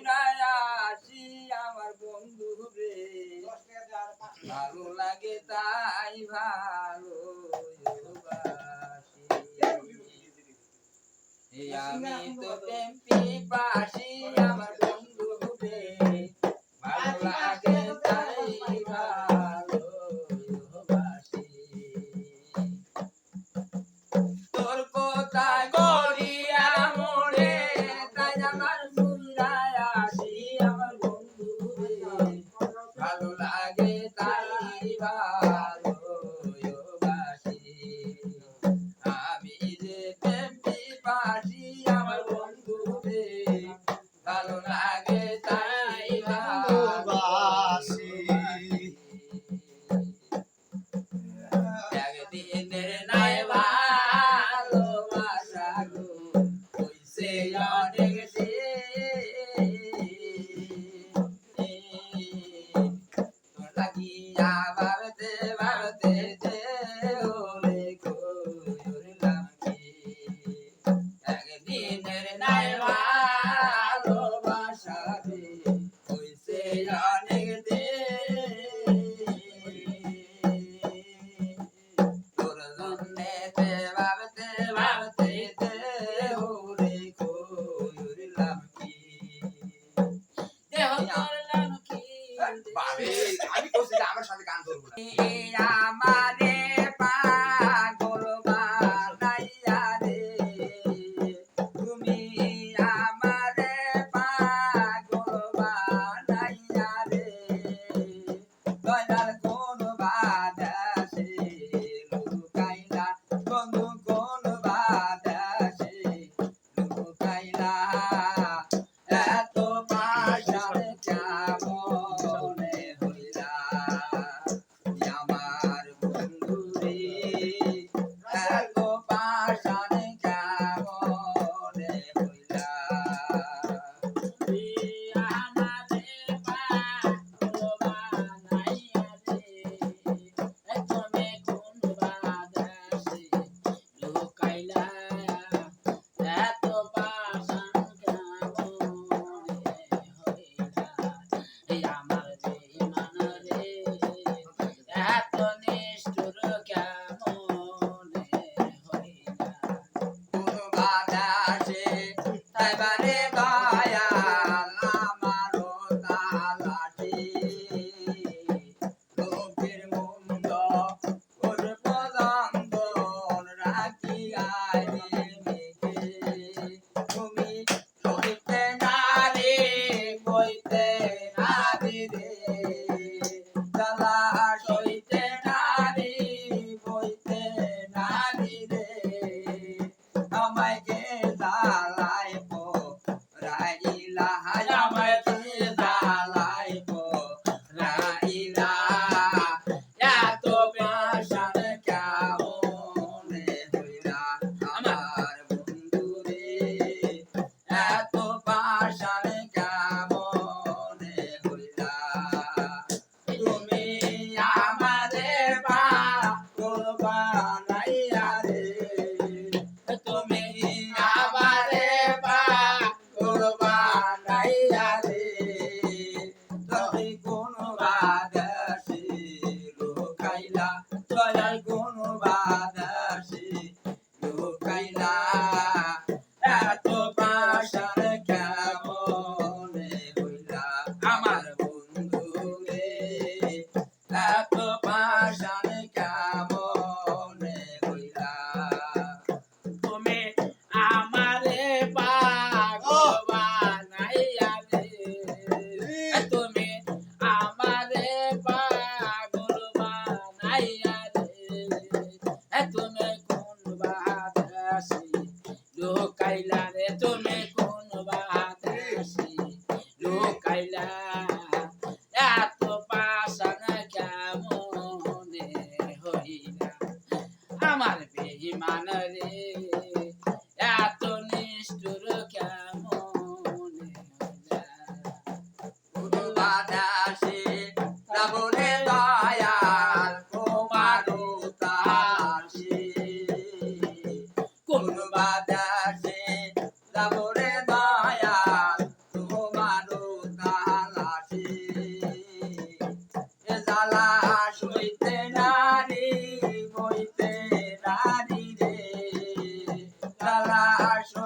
সুরায় আসি আমার বন্ধু রে ভালো লাগে তাই ভালোবাসি আমি তো প্রেম পিপাসী আমার বন্ধু রে ভালো লাগে তাই ভালোবাসি তোর কোথায় গড়িয়া মোড়ে তাই আমার সুরায় আসি আমার বন্ধু রে ভালো লাগে তাই ভালোবাসি আমি যে প্রেম পিপাসী আমার বন্ধু রে ভালো লাগে তাই ভালোবাসি একদিনের নাই ভালোবাসা গো হইছে অনেক লাগিয়া ভাবতে ভাবতে যে ওরে করলাম কি একদিনের নাই ভালোবাসা রে হইছে অনেক তোর জন্যে ভাবতে ভাবতে যে ওরে করলাম কি দেহ করলাম কি আমি বলছি যে আমার সাথে গান করবো না আমারে পাগল বানাইয়া রে তুমি আমারে পাগল বানাইয়া রে দয়াল কোন বাধা সে লুকাইলা বন্ধু কোন বাধা সে লুকাইলা এত পাশার কেমনে হইলা আমার বন্ধু রে এত পাশার কেমনে হইলা আমারে পাগল বানাইয়া রে তুমি কোন বাধা সে লুকাইলা এত পাশান কেমনে হইলা আমার বেঈমান রে এত নিষ্ঠুর কেমনে হইলা কোন বাধা সে তাইবারে দয়াল আমারও তালাটি লোকের মন্দ ওর পছন্দ রাখিয়াই মেঘে তুমি সইতে না রে কইতে না রে জ্বালা সইতে না রে কইতে না রে আমায় কে জ্বালাইব রাইলা আমায় কে জ্বালাইব রাইলা এত পাশান কেমনে হইলা আমার বন্ধু রে এত পাশান কেমনে হইলা তুমি আমারে পাগল বানাইয়া রে তুমি আমারে পাগল বানাইয়া রে তুমি কোন বাধা সে লুকাইলা দয়াল কোন বাধা সে লুকাইলা এত পাশান কেমনে হইলা আমার বন্ধু রে এত পাশান কেমনে হইলা তুমি আমারে পাগল বানাইয়া রে তুমি আমারে পাগল বানাইয়া রে তুমি কোন বাধা সে লুকাইলা রে তুমি কোন বাধা সে লুকাইলা এত পাশান কেমনে হইলা আমার বেঈমান রে এত নিষ্ঠুর কেমনে হইলা কোন বাধা সে বলে দয়াল তোমারও তাসে কোন বাধা সে বলে দয়াল তোমারও জ্বালা